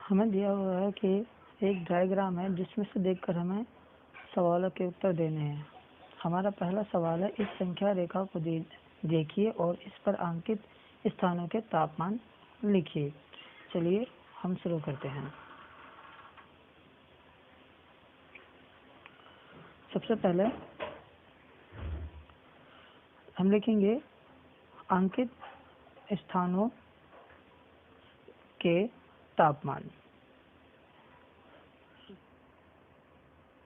हमें दिया हुआ है कि एक डायग्राम है जिसमें से देखकर हमें सवालों के उत्तर देने हैं। हमारा पहला सवाल है, इस संख्या रेखा को देखिए और इस पर अंकित स्थानों के तापमान लिखिए। चलिए हम शुरू करते हैं। सबसे पहले हम लिखेंगे अंकित स्थानों के तापमान।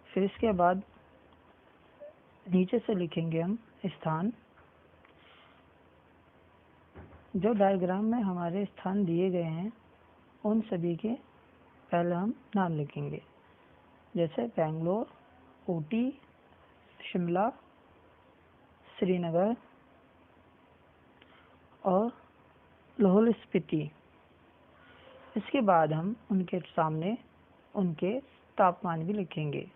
फिर इसके बाद नीचे से लिखेंगे हम स्थान। जो डायग्राम में हमारे स्थान दिए गए हैं उन सभी के पहले हम नाम लिखेंगे, जैसे बेंगलोर, ऊटी, शिमला, श्रीनगर और लाहौल स्पीति। इसके बाद हम उनके सामने उनके तापमान भी लिखेंगे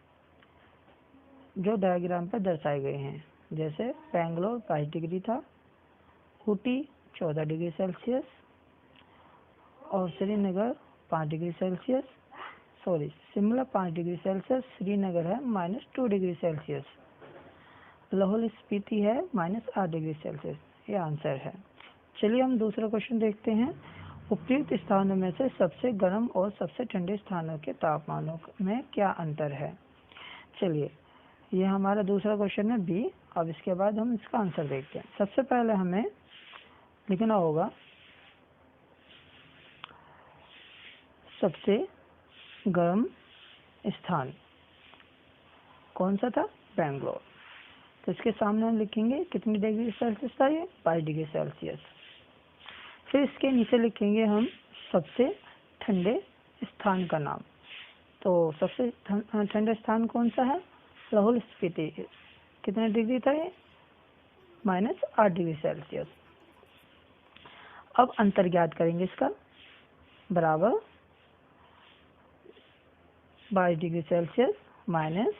जो डायग्राम पर दर्शाए गए हैं। जैसे बेंगलोर 22 डिग्री था, ऊटी 14 डिग्री सेल्सियस और Srinagar 5 degree Celsius, Shimla 5 degree Celsius, Srinagar है -2 डिग्री सेल्सियस, लाहौल स्पीति है -8 डिग्री सेल्सियस। ये आंसर है। चलिए हम दूसरा क्वेश्चन देखते हैं। उपयुक्त स्थानों में से सबसे गर्म और सबसे ठंडे स्थानों के तापमानों में क्या अंतर है। चलिए ये हमारा दूसरा क्वेश्चन है बी। अब इसके बाद हम इसका आंसर देखते हैं। सबसे पहले हमें लिखना होगा सबसे गर्म स्थान कौन सा था, बेंगलोर। तो इसके सामने हम लिखेंगे कितनी डिग्री सेल्सियस था, ये 22 डिग्री सेल्सियस। फिर इसके नीचे लिखेंगे हम सबसे ठंडे स्थान का नाम। तो सबसे ठंडे स्थान कौन सा है, लाहौल स्पीति। कितने डिग्री था ये, -8 डिग्री सेल्सियस। अब अंतर ज्ञात करेंगे इसका, बराबर 22 डिग्री सेल्सियस माइनस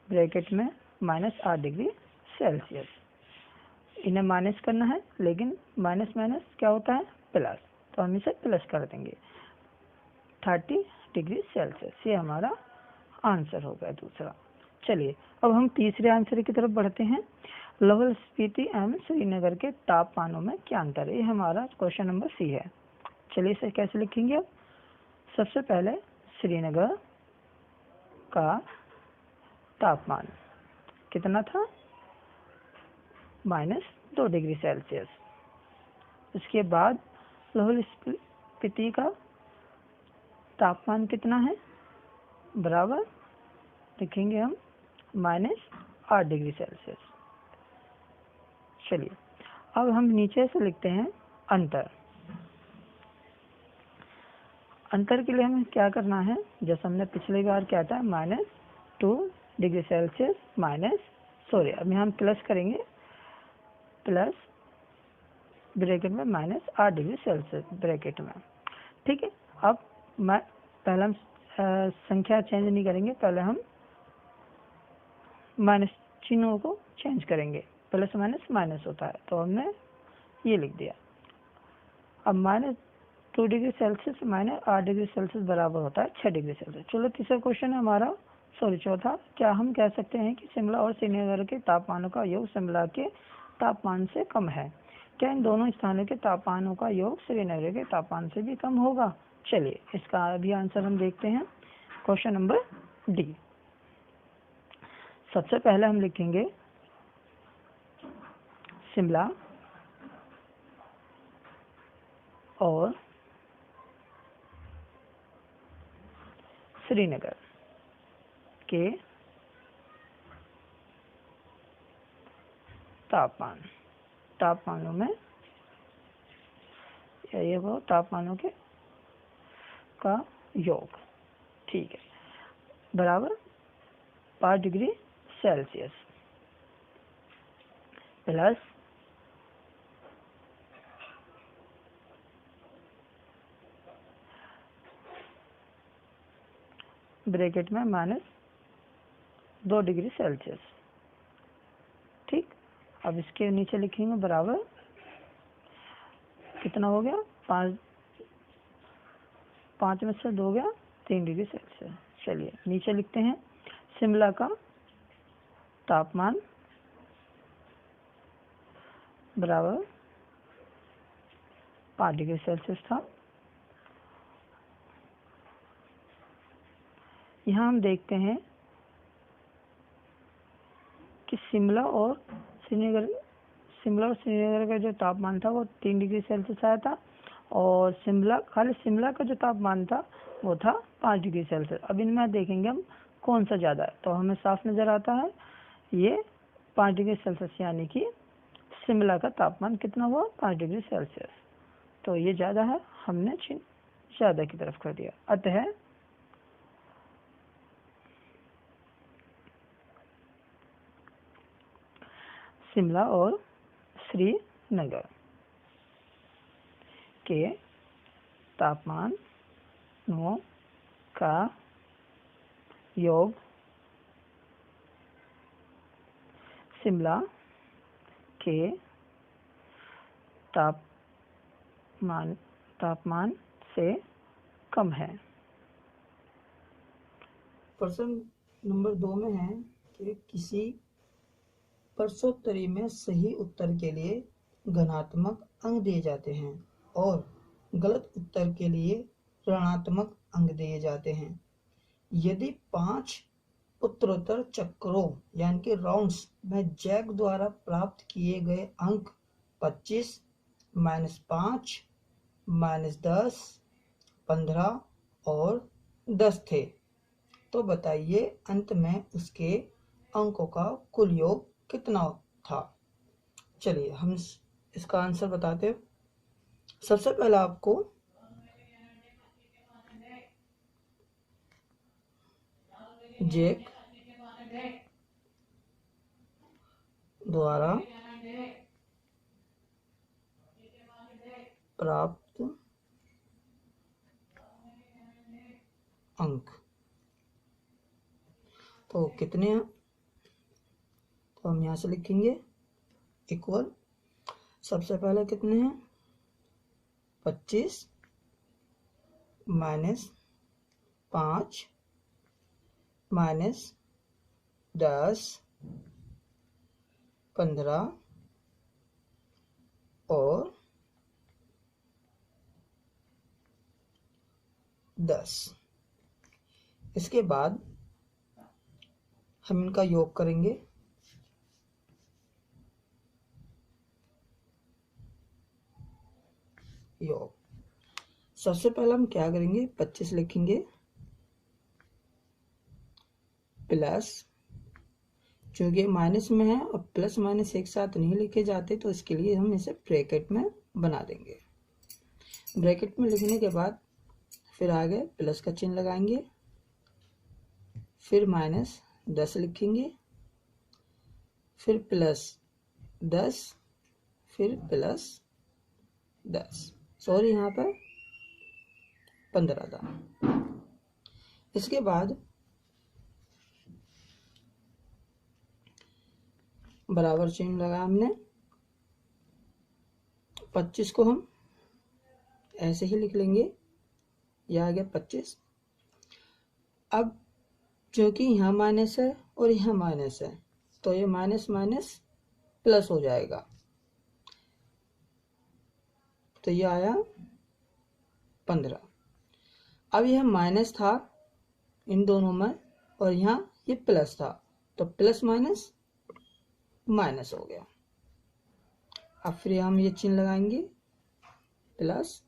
ब्रैकेट में -8 डिग्री सेल्सियस। इन्हें माइनस करना है, लेकिन माइनस माइनस क्या होता है, प्लस, तो हम इसे प्लस कर देंगे 30 डिग्री सेल्सियस। ये हमारा आंसर हो गया दूसरा। चलिए अब हम तीसरे आंसर की तरफ बढ़ते हैं। लाहौल स्पीति एवं श्रीनगर के तापमानों में क्या अंतर है, ये हमारा क्वेश्चन नंबर सी है। चलिए इसे कैसे लिखेंगे। अब सबसे पहले श्रीनगर का तापमान कितना था, -2 डिग्री सेल्सियस। इसके बाद लाहौल स्पीति का तापमान कितना है, बराबर लिखेंगे हम -8 डिग्री सेल्सियस। चलिए अब हम नीचे से लिखते हैं अंतर। अंतर के लिए हमें क्या करना है, जैसे हमने पिछली बार क्या था, -2 डिग्री सेल्सियस अब यहाँ हम प्लस करेंगे, प्लस ब्रैकेट में -8 डिग्री सेल्सियस ब्रैकेट में। ठीक है। अब पहले हम संख्या चेंज नहीं करेंगे, पहले हम माइनस चिन्हों को चेंज करेंगे। प्लस माइनस माइनस होता है, तो हमने ये लिख दिया। अब -2 डिग्री सेल्सियस -8 डिग्री सेल्सियस बराबर होता है 6 डिग्री सेल्सियस। चलो तीसरा क्वेश्चन है हमारा, चौथा। क्या हम कह सकते हैं कि शिमला और श्रीनगर के तापमानों का योग शिमला के तापमान से कम है। क्या इन दोनों स्थानों के तापमानों का योग श्रीनगर के तापमान से भी कम होगा। चलिए इसका भी आंसर हम देखते हैं। Question number D. सबसे पहले हम लिखेंगे शिमला और श्रीनगर के तापमानों में ये वो तापमानों के का योग, ठीक है, बराबर 5 डिग्री सेल्सियस प्लस ब्रैकेट में -2 डिग्री सेल्सियस। ठीक। अब इसके नीचे लिखेंगे बराबर कितना हो गया, 5 5 में से 2 गया 3 डिग्री सेल्सियस। चलिए नीचे लिखते हैं, शिमला का तापमान बराबर 5 डिग्री सेल्सियस था। यहाँ हम देखते हैं कि शिमला और श्रीनगर का जो तापमान था वो 3 डिग्री सेल्सियस आया था, और खाली शिमला का जो तापमान था वो था 5 डिग्री सेल्सियस। अब इनमें देखेंगे हम कौन सा ज़्यादा है, तो हमें साफ नज़र आता है ये 5 डिग्री सेल्सियस, यानी कि शिमला का तापमान कितना हुआ 5 डिग्री सेल्सियस, तो ये ज़्यादा है, हमने ज़्यादा की तरफ कर दिया। अतः शिमला और श्रीनगर के तापमानों का योग शिमला के तापमान से कम है। प्रश्न नंबर 2 में है कि किसी प्रश्नोत्तरी में सही उत्तर के लिए धनात्मक अंक दिए जाते हैं और गलत उत्तर के लिए ऋणात्मक अंक दिए जाते हैं। यदि 5 उत्तरोत्तर चक्रों यानी कि राउंड्स में जैक द्वारा प्राप्त किए गए अंक 25, -5, -10, 15 और 10 थे, तो बताइए अंत में उसके अंकों का कुल योग कितना था। चलिए हम इसका आंसर बताते हैं। सबसे पहले आपको जैक द्वारा प्राप्त अंक तो कितने हैं, तो हम यहाँ से लिखेंगे इक्वल, सबसे पहले कितने हैं 25 -5 -10 15 और 10। इसके बाद हम इनका योग करेंगे। योग सबसे पहले हम क्या करेंगे 25 लिखेंगे प्लस, क्योंकि माइनस में है और प्लस माइनस एक साथ नहीं लिखे जाते तो इसके लिए हम इसे ब्रैकेट में बना देंगे। ब्रैकेट में लिखने के बाद फिर आगे प्लस का चिन्ह लगाएंगे, फिर -10 लिखेंगे, फिर +10, फिर +10, सॉरी यहाँ पर 15 था। इसके बाद बराबर चिन्ह लगा हमने, 25 को हम ऐसे ही लिख लेंगे, यह आ गया 25। अब क्योंकि यहाँ माइनस है और यहाँ माइनस है तो ये माइनस माइनस प्लस हो जाएगा, तो ये आया 15। अब यह माइनस था इन दोनों में और यहाँ ये प्लस था, तो प्लस माइनस माइनस हो गया। अब फिर हम ये चिन्ह लगाएंगे प्लस,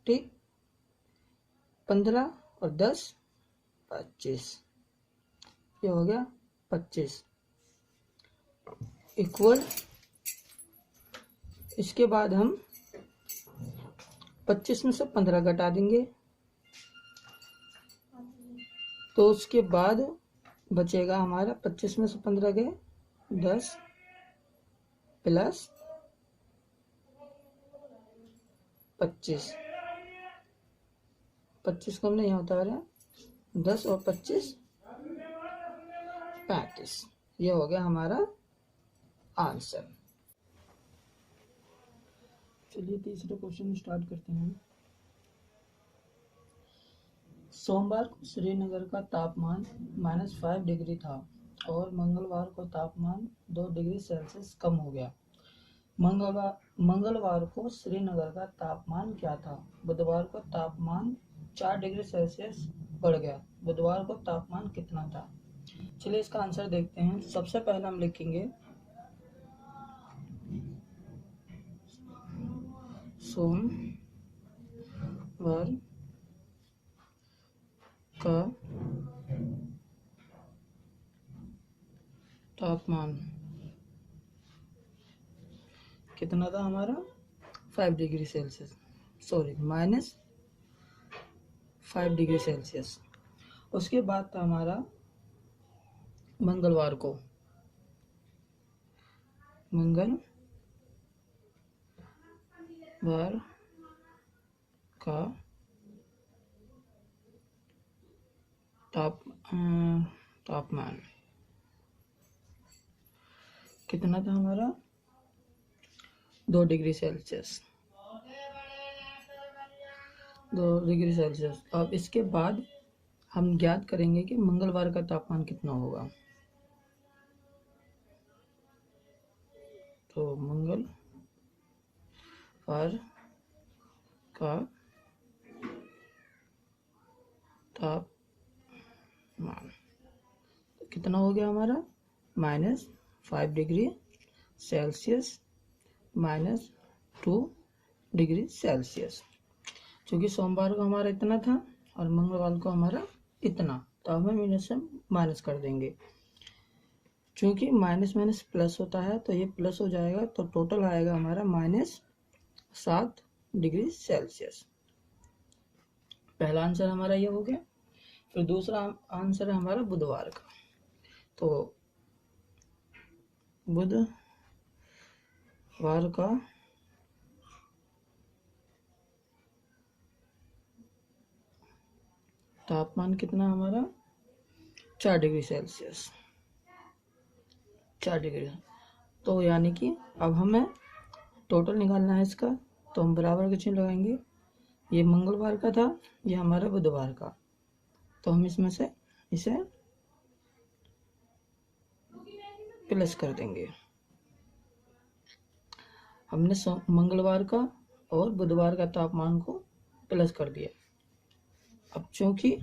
ठीक, 15 और 10 25, ये हो गया 25 इक्वल। इसके बाद हम 25 में से 15 घटा देंगे, तो उसके बाद बचेगा हमारा 25 में से 15 गए 10 प्लस 25, 25 को हमने यहाँ उतारा, 10 और 25 35, ये हो गया हमारा आंसर। चलिए तीसरा क्वेश्चन स्टार्ट करते हैं। सोमवार को श्रीनगर का तापमान -5 डिग्री था और मंगलवार को तापमान 2 डिग्री सेल्सियस कम हो गया। मंगलवार को श्रीनगर का तापमान क्या था? बुधवार को तापमान 4 डिग्री सेल्सियस बढ़ गया। बुधवार को तापमान कितना था? चलिए इसका आंसर देखते हैं। सबसे पहले हम लिखेंगे सोमवार का तापमान कितना था हमारा? 5 degree Celsius, sorry -5 degree Celsius. उसके बाद था हमारा मंगलवार का तापमान कितना था हमारा? 2 डिग्री सेल्सियस, 2 डिग्री सेल्सियस। अब इसके बाद हम ज्ञात करेंगे कि मंगलवार का तापमान कितना होगा। तो मंगलवार का तापमान कितना हो गया हमारा? -5 डिग्री सेल्सियस, -2 डिग्री सेल्सियस। क्योंकि सोमवार को हमारा इतना था और मंगलवार को हमारा इतना, तो हम इन्हें से माइनस कर देंगे। क्योंकि माइनस माइनस प्लस होता है तो ये प्लस हो जाएगा, तो टोटल आएगा हमारा -7 डिग्री सेल्सियस। पहला आंसर हमारा ये हो गया। फिर दूसरा आंसर है हमारा बुधवार का। तो बुधवार का तापमान कितना हमारा? 4 डिग्री सेल्सियस, 4 डिग्री। तो यानी कि अब हमें टोटल निकालना है इसका, तो हम बराबर के चिन्ह लगाएंगे। ये मंगलवार का था, ये हमारा बुधवार का, तो हम इसमें से इसे प्लस कर देंगे। हमने मंगलवार का और बुधवार का तापमान को प्लस कर दिया। अब चूंकि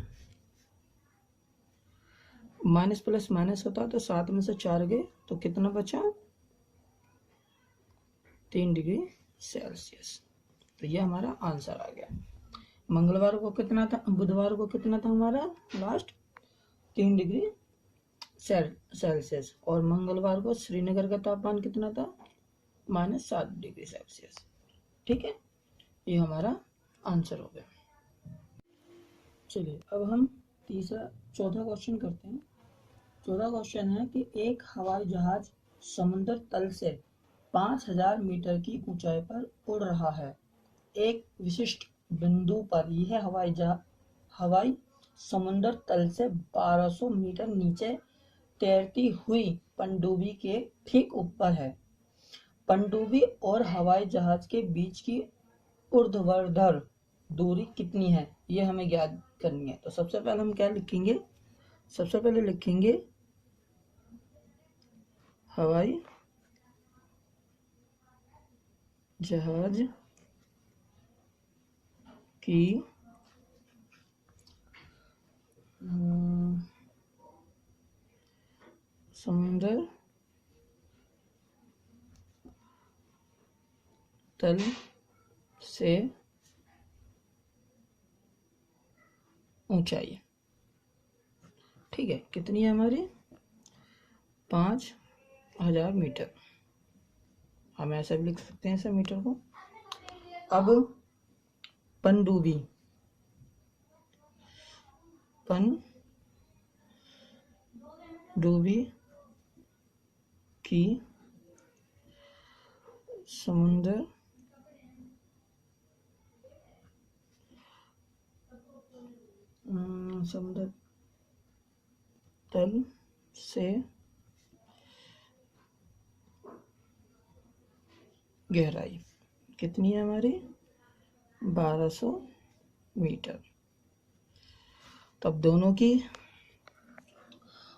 माइनस प्लस माइनस होता तो 7 में से 4 गए, तो कितना बचा? 3 डिग्री सेल्सियस। तो ये हमारा आंसर आ गया। मंगलवार को कितना था, बुधवार को कितना था हमारा लास्ट? 3 degree Celsius. और मंगलवार को श्रीनगर का तापमान कितना था? -7 डिग्री सेल्सियस। ठीक है, ये हमारा आंसर हो गया। चलिए अब हम चौथा क्वेश्चन करते हैं। चौथा क्वेश्चन है कि एक हवाई जहाज समुद्र तल से 5000 मीटर की ऊंचाई पर उड़ रहा है। एक विशिष्ट बिंदु पर यह हवाई समुद्र तल से 1200 मीटर नीचे तैरती हुई पनडुब्बी के ठीक ऊपर है। पनडुब्बी और हवाई जहाज के बीच की ऊर्ध्वाधर दूरी कितनी है, ये हमें ज्ञात करनी है। तो सबसे पहले हम क्या लिखेंगे? सबसे पहले लिखेंगे हवाई जहाज की समुद्र तल से ऊंचाई, ठीक है, कितनी है हमारी? 5000 मीटर। हम ऐसा भी लिख सकते हैं, ऐसे मीटर को। अब पनडुब्बी की समुद्र तल से गहराई कितनी है हमारी? 1200 मीटर। तब दोनों की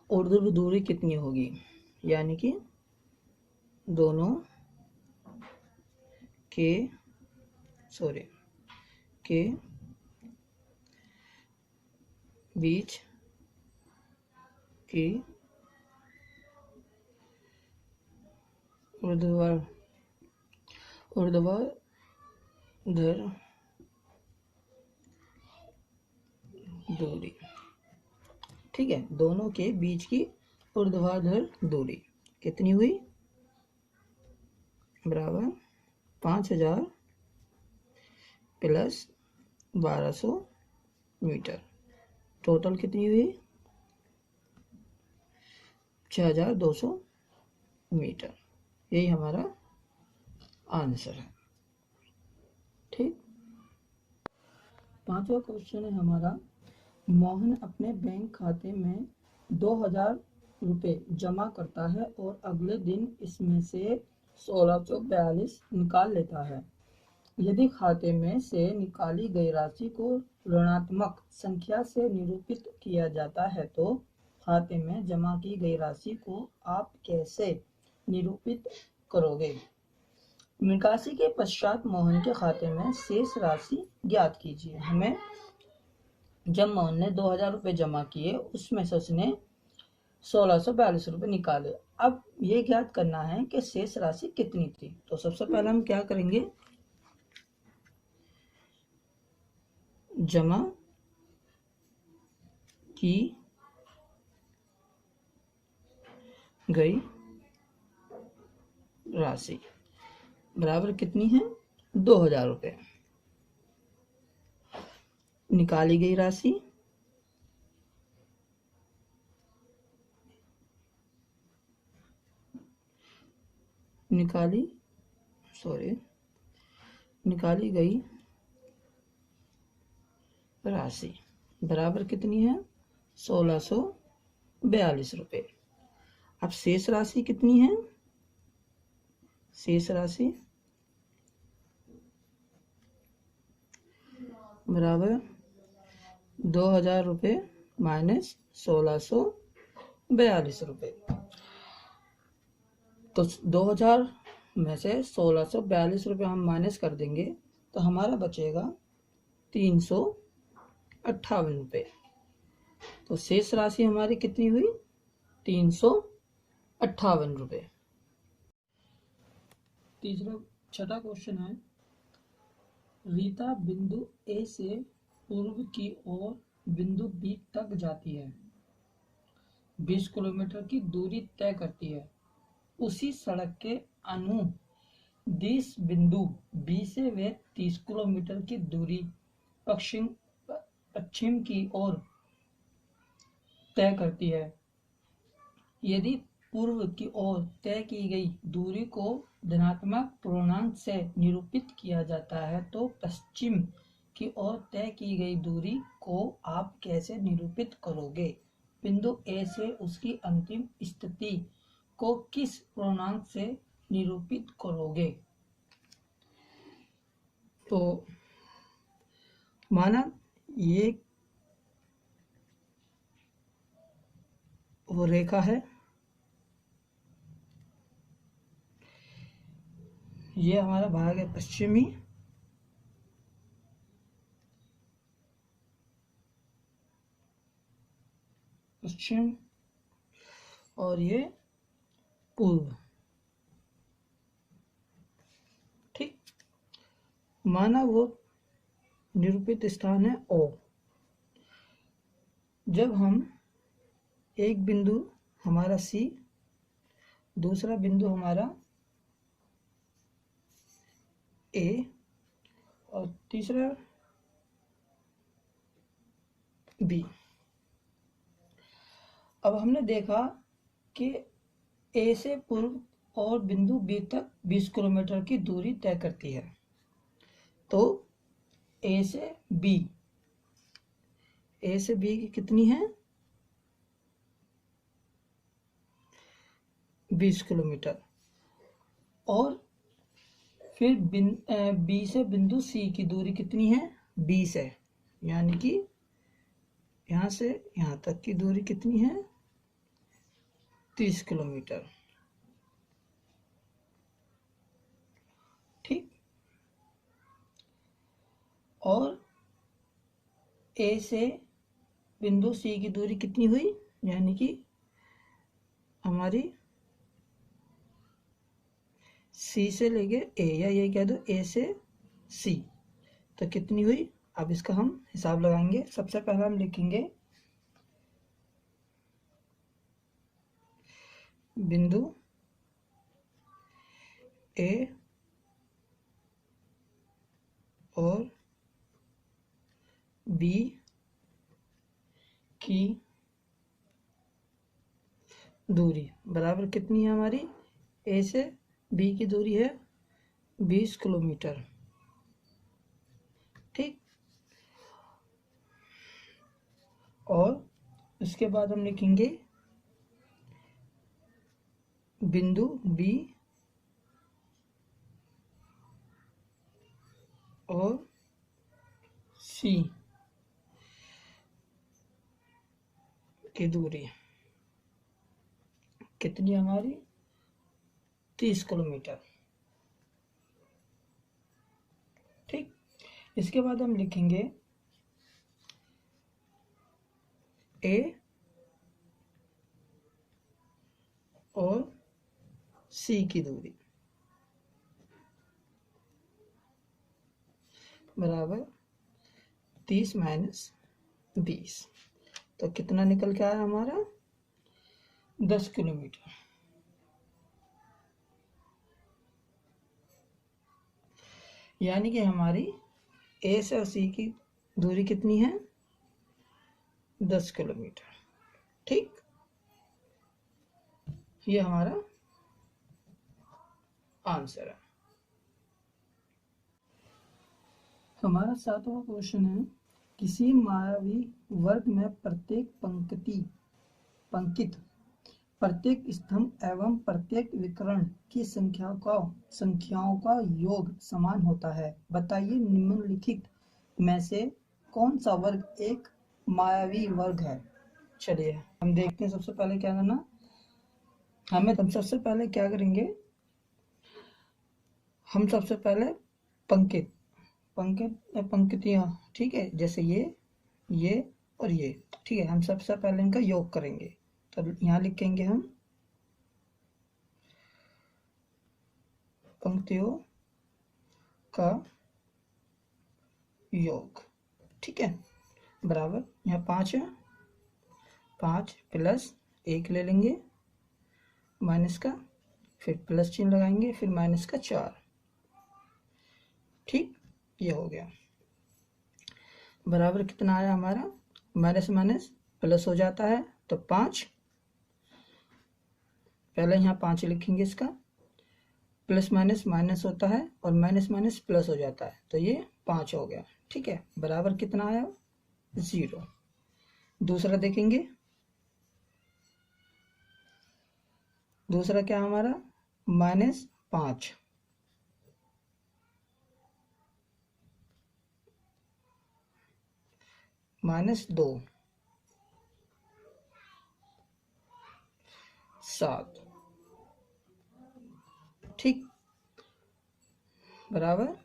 ऊर्ध्व दूरी कितनी होगी, यानी कि दोनों के बीच की ऊर्ध्वाधर दूरी, ठीक है, दोनों के बीच की ऊर्ध्वाधर दूरी कितनी हुई, बराबर 5000 प्लस 1200 मीटर, टोटल कितनी हुई 6200 मीटर। यही हमारा आंसर है। ठीक, पांचवा क्वेश्चन है हमारा, मोहन अपने बैंक खाते में 2000 रुपये जमा करता है और अगले दिन इसमें से 1642 निकाल लेता है। यदि खाते में से निकाली गई राशि को ऋणात्मक संख्या से निरूपित किया जाता है तो खाते में जमा की गई राशि को आप कैसे निरूपित करोगे। निकासी के पश्चात मोहन के खाते में शेष राशि ज्ञात कीजिए। हमें जब मोहन ने 2000 रुपये जमा किए उसमें से उसने 1642 रुपये निकाले। अब ये ज्ञात करना है कि शेष राशि कितनी थी। तो सबसे पहले हम क्या करेंगे, जमा की गई राशि बराबर कितनी है 2000 रुपये, निकाली गई राशि निकाली गई राशि बराबर कितनी है 1642 रुपये। अब शेष राशि कितनी है, शेष राशि बराबर 2000 रुपये माइनस 1642 रुपये। तो 2000 में से 1642 रुपये हम माइनस कर देंगे तो हमारा बचेगा 358 रुपये। तो शेष राशि हमारी कितनी हुई 358 रुपये। छठा क्वेश्चन है, रीता बिंदु ए से पूर्व की ओर बिंदु बी तक जाती है, 20 किलोमीटर की दूरी तय करती है। उसी सड़क के अनुदिश बिंदु बी से वे 30 किलोमीटर की दूरी पश्चिम की ओर तय करती है। यदि पूर्व की ओर तय की गई दूरी को धनात्मक पूर्णांक से निरूपित किया जाता है तो पश्चिम की ओर तय की गई दूरी को आप कैसे निरूपित करोगे। बिंदु ए से उसकी अंतिम स्थिति को किस पूर्णांक से निरूपित करोगे। तो माना ये वो रेखा है, ये हमारा भाग है पश्चिमी, पश्चिम और ये पूर्व। ठीक, माना वो निरूपित स्थान है ओ। जब हम एक बिंदु हमारा सी, दूसरा बिंदु हमारा ए और तीसरा बी। अब हमने देखा कि ए से पूर्व और बिंदु बी तक 20 किलोमीटर की दूरी तय करती है। तो ए से बी की कितनी है 20 किलोमीटर। और फिर बी से बिंदु सी की दूरी कितनी है 20 है, यानी कि यहाँ से यहाँ तक की दूरी कितनी है? 30 किलोमीटर। ठीक। और ए से बिंदु सी की दूरी कितनी हुई? यानी कि हमारी सी से लेके ए, या ये कह दो ए से सी, तो कितनी हुई? अब इसका हम हिसाब लगाएंगे। सबसे पहले हम लिखेंगे बिंदु ए और बी की दूरी बराबर कितनी है हमारी? ए से बी की दूरी है 20 किलोमीटर। ठीक। और इसके बाद हम लिखेंगे बिंदु बी और सी की दूरी कितनी हमारी? 30 किलोमीटर। ठीक। इसके बाद हम लिखेंगे ए और सी की दूरी बराबर 30 माइनस 20, तो कितना निकल के आया हमारा? 10 किलोमीटर। यानी कि हमारी ए से और सी की दूरी कितनी है? 10 किलोमीटर। ठीक। ये हमारा आंसर है। हमारा 7वां क्वेश्चन है, किसी मायावी वर्ग में प्रत्येक पंक्तित प्रत्येक स्तंभ एवं प्रत्येक विकर्ण की संख्याओं का योग समान होता है। बताइए निम्नलिखित में से कौन सा वर्ग एक मायावी वर्ग है? चलिए हम देखते हैं। सबसे पहले क्या करना हम सबसे पहले क्या करेंगे? हम सबसे पहले पंक्तियां, ठीक है, जैसे ये और ये, ठीक है, हम सबसे पहले इनका योग करेंगे। तो यहाँ लिखेंगे हम पंक्तियों का योग। ठीक है, बराबर यहाँ 5 है, 5 प्लस 1 ले लेंगे माइनस का, फिर प्लस चिन्ह लगाएंगे, फिर माइनस का 4। ठीक, ये हो गया। बराबर कितना आया हमारा? माइनस माइनस प्लस हो जाता है, तो 5, पहले यहाँ 5 लिखेंगे, इसका प्लस माइनस माइनस होता है और माइनस माइनस प्लस हो जाता है, तो ये 5 हो गया। ठीक है, बराबर कितना आया? 0। दूसरा देखेंगे, दूसरा क्या हमारा? -5, -2, 7। ठीक, बराबर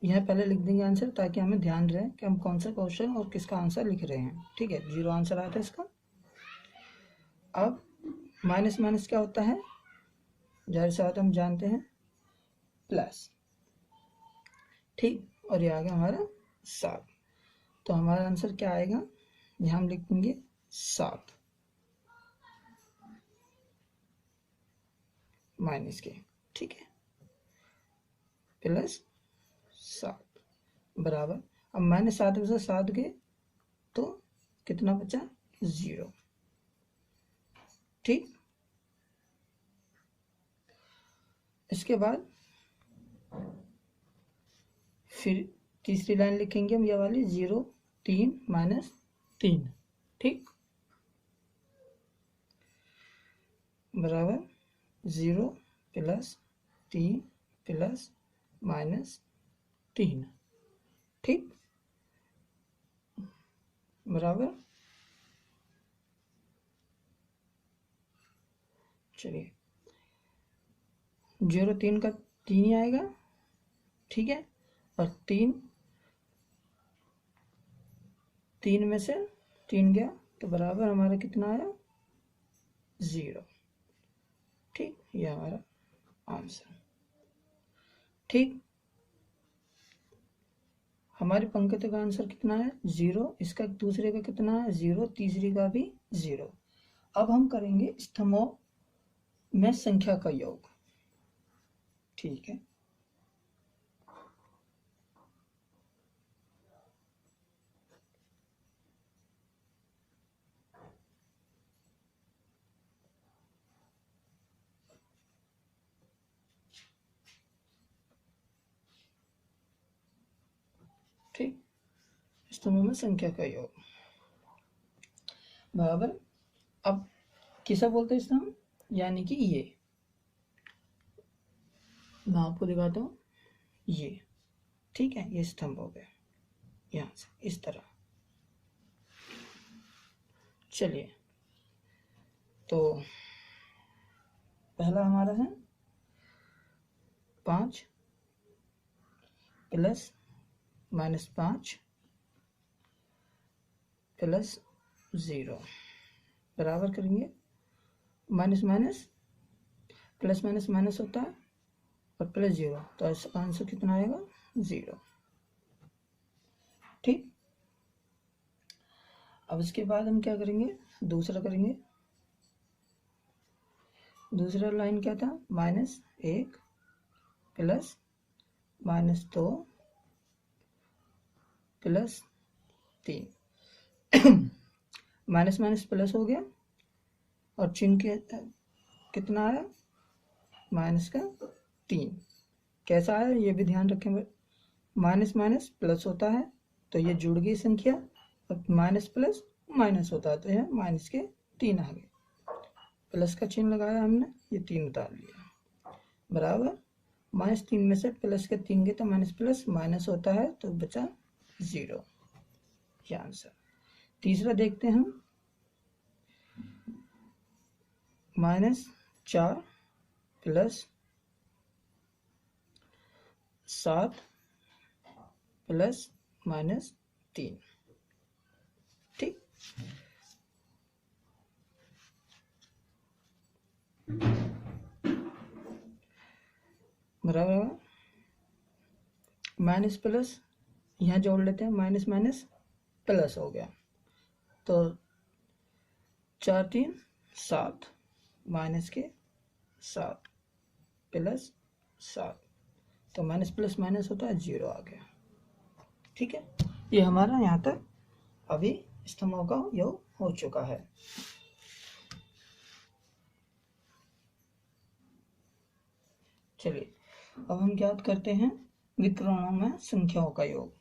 यहाँ पहले लिख देंगे आंसर, ताकि हमें ध्यान रहे कि हम कौन सा क्वेश्चन और किसका आंसर लिख रहे हैं। ठीक है, 0 आंसर आया था इसका। अब माइनस माइनस क्या होता है? जाहिर सी बात हम जानते हैं, प्लस। ठीक, और ये आ गया हमारा 7। तो हमारा आंसर क्या आएगा? यहाँ हम लिखेंगे 7 माइनस के, ठीक है, प्लस 7 बराबर। अब -7 में से 7 गए तो कितना बचा? 0। ठीक, इसके बाद फिर तीसरी लाइन लिखेंगे हम, ये वाली 0, 3 -3। ठीक, बराबर 0 प्लस 3 प्लस -3। ठीक, बराबर। चलिए 0 3 का 3 ही आएगा, ठीक है। और 3 में से 3 गया तो बराबर हमारा कितना आया 0। ठीक, ये हमारा आंसर। ठीक, हमारे पंक्ति का आंसर कितना है 0, इसका दूसरे का कितना है 0, तीसरी का भी 0। अब हम करेंगे स्तंभों में संख्या का योग। ठीक है, ठीक, स्तंभों में संख्या का योग बराबर। अब किसा बोलते हैं स्तंभ, यानी कि ये, मैं आपको दिखाता हूँ ये, ठीक है, ये स्तंभ हो गया यहाँ से इस तरह। चलिए, तो पहला हमारा है 5 प्लस -5 प्लस 0 बराबर करेंगे minus minus plus minus minus होता है और प्लस 0, तो इसका आंसर कितना आएगा 0। ठीक, अब इसके बाद हम क्या करेंगे, दूसरा करेंगे। दूसरा लाइन क्या था, -1 plus -2 plus 3 minus minus plus हो गया और चिन्ह के कितना आया माइनस का 3। कैसा आया ये भी ध्यान रखें, माइनस माइनस प्लस होता है तो ये जुड़ गई संख्या, और माइनस प्लस माइनस होता है तो यह माइनस के 3 आ गए। प्लस का चिन्ह लगाया हमने, ये 3 उतार लिया बराबर। -3 में से प्लस के 3 गए तो माइनस प्लस माइनस होता है तो बचा 0, ये आंसर। तीसरा देखते हैं हम, -4 प्लस 7 प्लस -3। ठीक, बराबर। माइनस प्लस यहाँ जोड़ लेते हैं, माइनस माइनस प्लस हो गया तो 4 3 7 माइनस के 7 प्लस 7, तो माइनस प्लस माइनस होता है 0 आ गया। ठीक है, ये हमारा यहाँ तक अभी स्तंभों का योग हो चुका है। चलिए, अब हम ज्ञात करते हैं विकर्णों में संख्याओं का योग।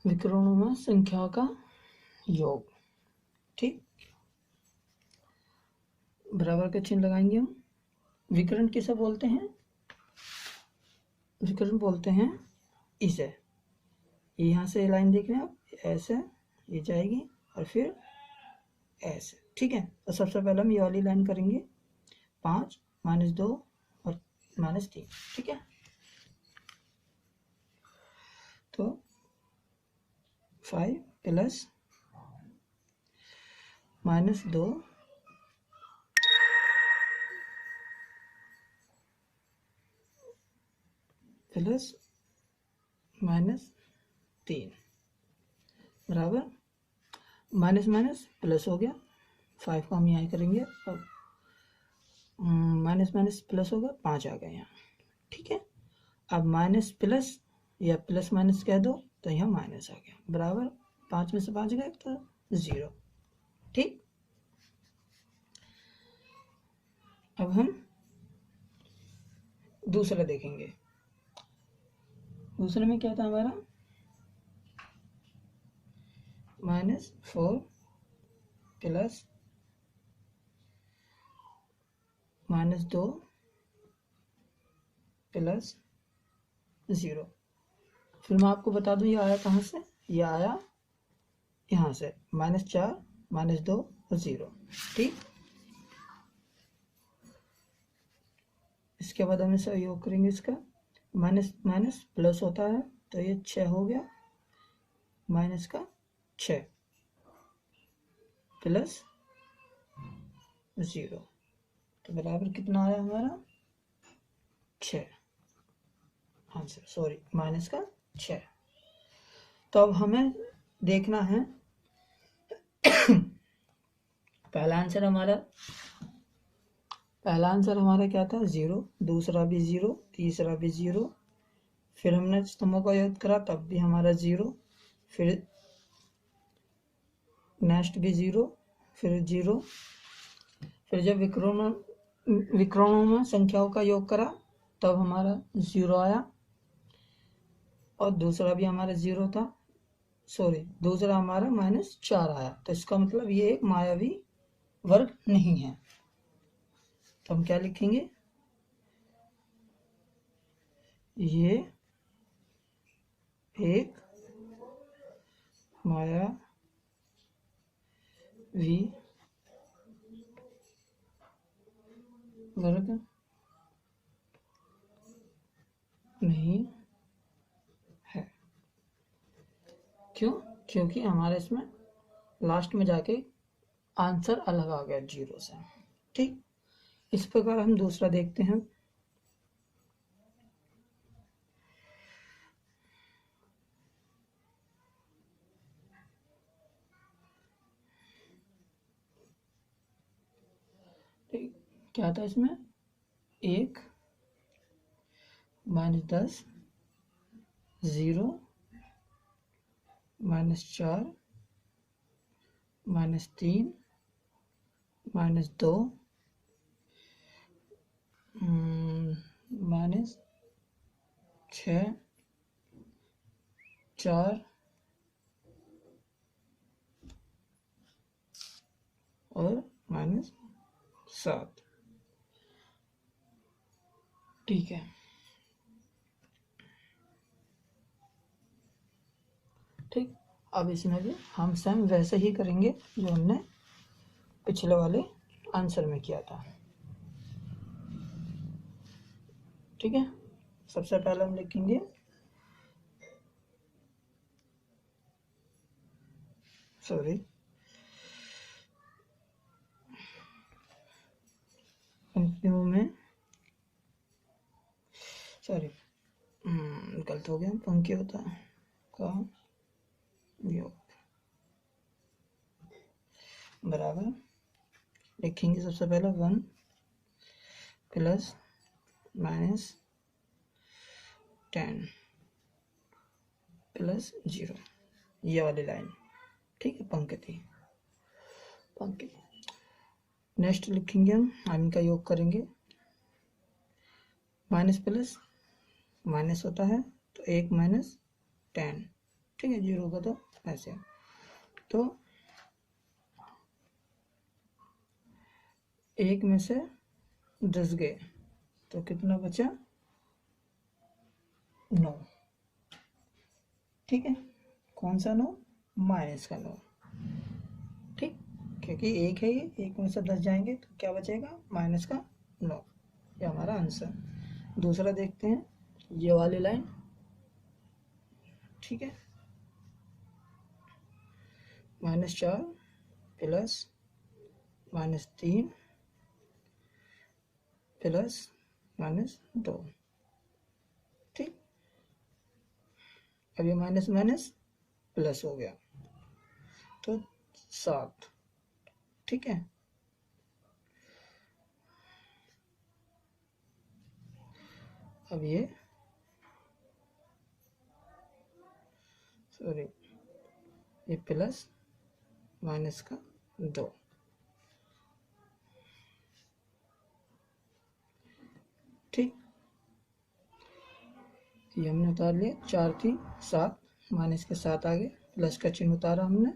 विकर्णों में संख्या का योग। ठीक, बराबर का चिन्ह लगाएंगे हम। विकर्ण किसे बोलते हैं, विकर्ण बोलते हैं इसे, यहाँ से लाइन देख रहे हैं आप, ऐसे ये जाएगी और फिर ऐसे। ठीक है, तो सबसे पहले हम ये वाली लाइन करेंगे, 5 -2 और -3। ठीक है, तो 5 प्लस -2 प्लस -3 बराबर माइनस माइनस प्लस हो गया, 5 को हम यहाँ करेंगे, अब माइनस माइनस प्लस होगा, 5 आ गया यहाँ। ठीक है, अब माइनस प्लस या प्लस माइनस कह दो तो यहाँ माइनस आ गया बराबर, 5 में से 5 गए तो 0। ठीक, अब हम दूसरा देखेंगे। दूसरे में क्या था हमारा, -4 प्लस -2 प्लस 0। फिर मैं आपको बता दूं ये आया कहाँ से, ये आया यहाँ से, -4 -2 और 0। ठीक, इसके बाद हम इसे योग करेंगे, इसका माइनस माइनस प्लस होता है तो ये 6 हो गया, माइनस का 6 प्लस 0 तो बराबर कितना आया हमारा 6 आंसर, सॉरी माइनस का 6। तो अब हमें देखना है पहला आंसर हमारा क्या था 0, दूसरा भी 0, तीसरा भी 0, फिर हमने स्तंभों का योग करा तब भी हमारा 0, फिर नेक्स्ट भी 0, फिर 0, फिर जब विकर्णों में संख्याओं का योग करा तब हमारा 0 आया, और दूसरा भी हमारा 0 था, सॉरी दूसरा हमारा -4 आया। तो इसका मतलब ये एक मायावी वर्ग नहीं है। तो हम क्या लिखेंगे, ये एक मायावी वर्ग नहीं है। क्यों? क्योंकि हमारे इसमें लास्ट में जाके आंसर अलग आ गया 0 से। ठीक, इस प्रकार हम दूसरा देखते हैं। ठीक, क्या था इसमें 1 -10 0 -4 -3 -2 -6 4 और -7। ठीक है, ठीक, अब इसमें भी हम सेम वैसे ही करेंगे जो हमने पिछले वाले आंसर में किया था। ठीक है, सबसे पहले हम लिखेंगे पंक्तियों में, गलत हो गया, पंक्ति होता है का योग बराबर लिखेंगे सबसे पहले 1 प्लस -10 प्लस 0, ये वाली लाइन। ठीक है, पंक्ति। नेक्स्ट लिखेंगे हम इनका योग करेंगे, माइनस प्लस माइनस होता है तो 1 -10। ठीक है, 0 होगा तो ऐसे, तो 1 में से 10 गए तो कितना बचा 9। ठीक है, कौन सा 9, माइनस का 9। ठीक, क्योंकि 1 है, ये 1 में से 10 जाएंगे तो क्या बचेगा माइनस का 9। ये हमारा आंसर। दूसरा देखते हैं, ये वाली लाइन। ठीक है, -4 प्लस -3 प्लस -2। ठीक, अब ये माइनस माइनस प्लस हो गया तो 7। ठीक है, अब ये प्लस माइनस का 2। ठीक, ये हमने उतार लिया, 4 थी 7, माइनस के 7 आगे, प्लस का चिन्ह उतारा हमने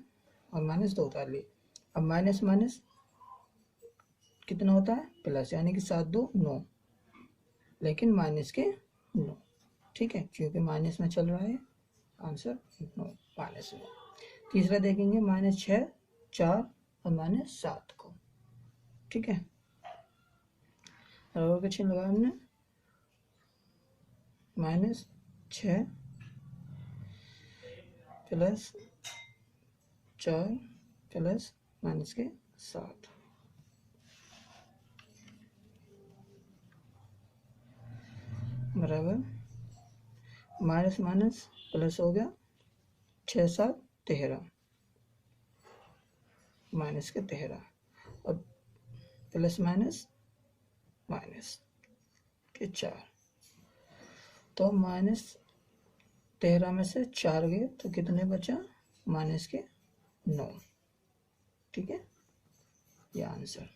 और माइनस 2 उतार लिए। अब माइनस माइनस कितना होता है, प्लस, यानी कि 7 2 9, लेकिन माइनस के 9। ठीक है, क्योंकि माइनस में चल रहा है, आंसर 9, माइनस 9। तीसरा देखेंगे, -6 4 और -7 को। ठीक है, बराबर का चिन्ह लगाया हमने, -6 प्लस 4 प्लस माइनस के 7, बराबर माइनस माइनस प्लस हो गया, 6 7 13, माइनस के 13 और प्लस माइनस माइनस के 4। तो -13 में से 4 गए तो कितने बचा, माइनस के 9। ठीक है, ये आंसर।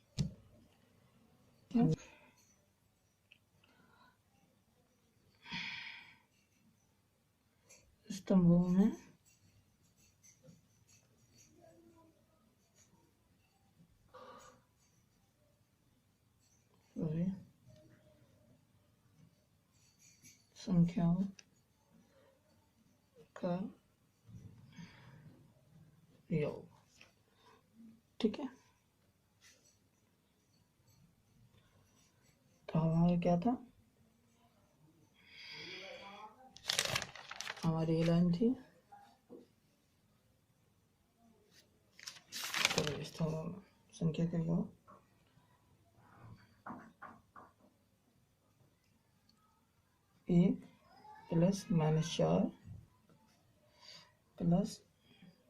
स्तंभों में संख्याओं का योग। ठीक है, तो हमारा क्या था, हमारी ये लाइन थी, संख्या का योग एक plus -4 plus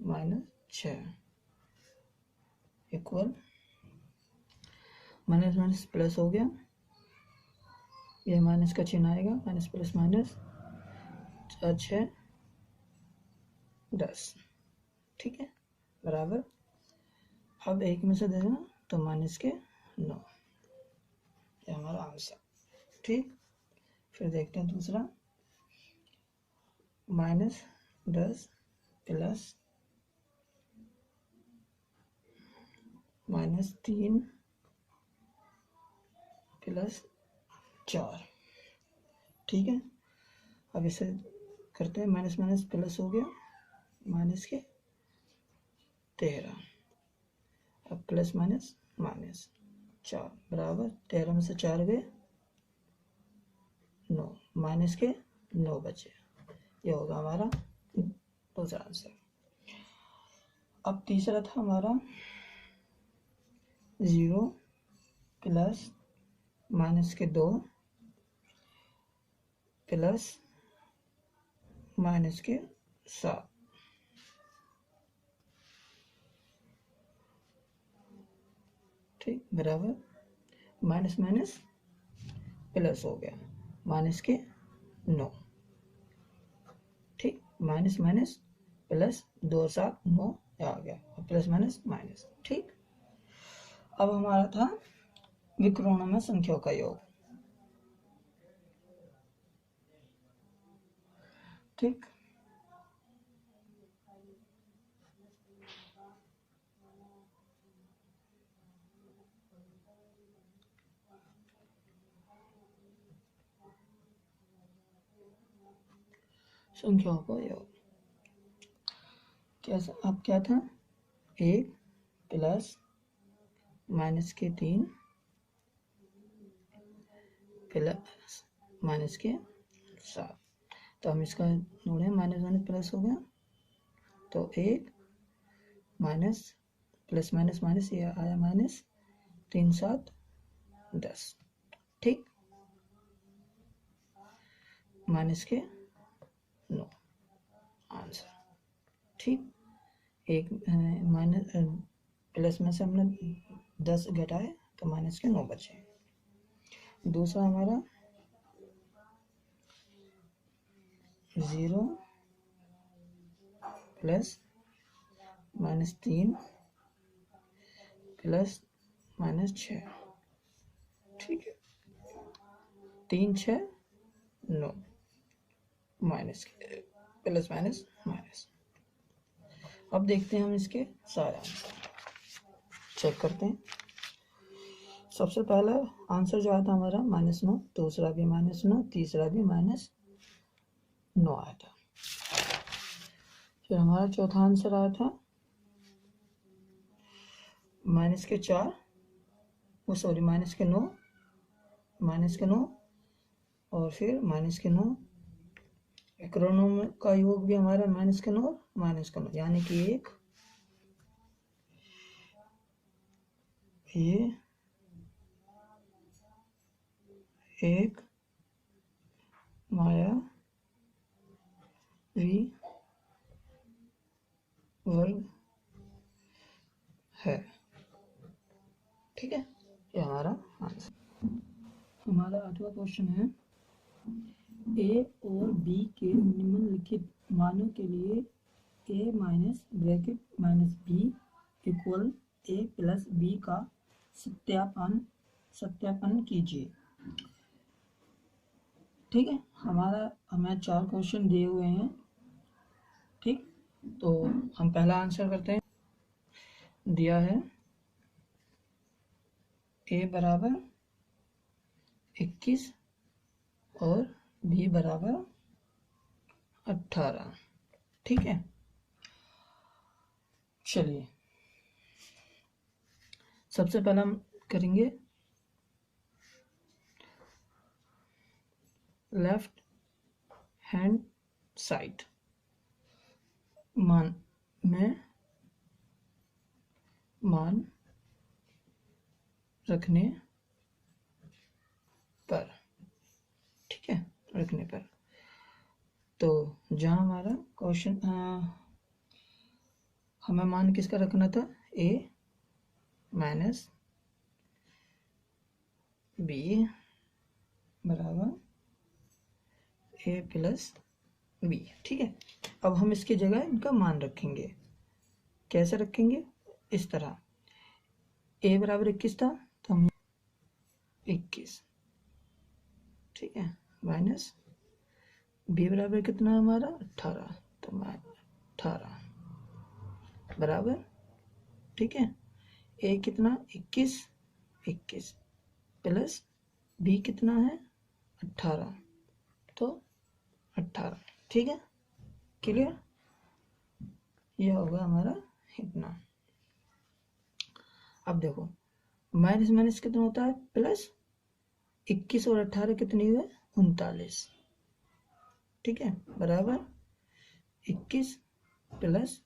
-6 equal, minus minus plus हो गया, ये माइनस का चिन्ह आएगा, माइनस प्लस माइनस, 4 6 10। ठीक है, बराबर, अब एक में से देखना तो माइनस के 9, ये हमारा आंसर। ठीक, फिर देखते हैं दूसरा, -10 प्लस -3 प्लस 4। ठीक है, अब इसे करते हैं, माइनस माइनस प्लस हो गया, माइनस के 13, अब प्लस माइनस माइनस 4, बराबर 13 में से 4 गए 9, माइनस के 9 बचे। ये होगा हमारा दूसरा आंसर। अब तीसरा था हमारा 0 प्लस माइनस के 2 प्लस माइनस के 7। ठीक, बराबर माइनस माइनस प्लस हो गया, माइनस के 9। ठीक, माइनस माइनस प्लस 2 7 9 आ गया, प्लस माइनस माइनस। ठीक, अब हमारा था विकर्णों में संख्याओं का योग। ठीक, संख्याओं का योग कैसा, अब क्या था, 1 प्लस माइनस के 3 प्लस माइनस के 7। तो हम इसका जोड़े, माइनस माइनस प्लस हो गया, तो 1 माइनस प्लस माइनस माइनस, ये आया माइनस, 3 7 10। ठीक, माइनस के 9, आंसर। ठीक, एक माइनस प्लस में से हमने 10 घटाए तो माइनस के 9 बचे। दूसरा हमारा 0 प्लस -3 प्लस -6। ठीक है, 3 6 9, माइनस प्लस माइनस माइनस। अब देखते हैं हम इसके सारे आंसर, चेक करते हैं। सबसे पहला आंसर जो आया था हमारा -9, दूसरा भी -9, तीसरा भी -9 आया था। फिर हमारा चौथा आंसर आया था -4, वो सॉरी -9, -9 और फिर -9। एक्रोनोम का योग भी हमारा -9 -9, यानी कि एक मायावी वर्ग है। ठीक है, ये हमारा आंसर। हमारा 8वां क्वेश्चन है, ए और बी के निम्नलिखित मानों के लिए a minus bracket minus B equal a plus B का सत्यापन कीजिए। ठीक है, हमें 4 क्वेश्चन दिए हुए हैं। ठीक, तो हम पहला आंसर करते हैं। दिया है a बराबर 21 और b बराबर 18। ठीक है, चलिए सबसे पहला हम करेंगे लेफ्ट हैंड साइड मान रखने पर। ठीक है, रखने पर। तो जहाँ हमारा क्वेश्चन हमें मान किसका रखना था, a माइनस बी बराबर a प्लस बी। ठीक है, अब हम इसकी जगह इनका मान रखेंगे। कैसे रखेंगे, इस तरह। a बराबर 21 था तो हम 21, ठीक है, माइनस b बराबर कितना है हमारा 18, तो 18 बराबर, ठीक है, a कितना 21 प्लस b कितना है 18, तो 18। ठीक है, क्लियर, यह होगा हमारा इतना। अब देखो माइनस माइनस कितना होता है प्लस, 21 और 18 कितनी हुए 39। ठीक है, बराबर 21 प्लस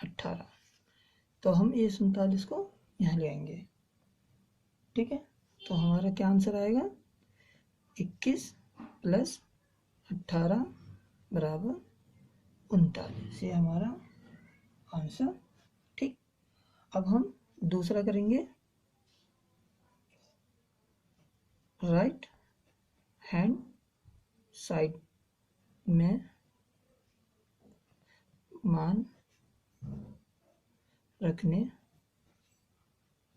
18, तो हम ये 47 को यहाँ ले आएंगे। ठीक है, तो हमारा क्या आंसर आएगा, 21 प्लस 18 बराबर 39, ये हमारा आंसर। ठीक, अब हम दूसरा करेंगे राइट हैंड साइड में मान रखने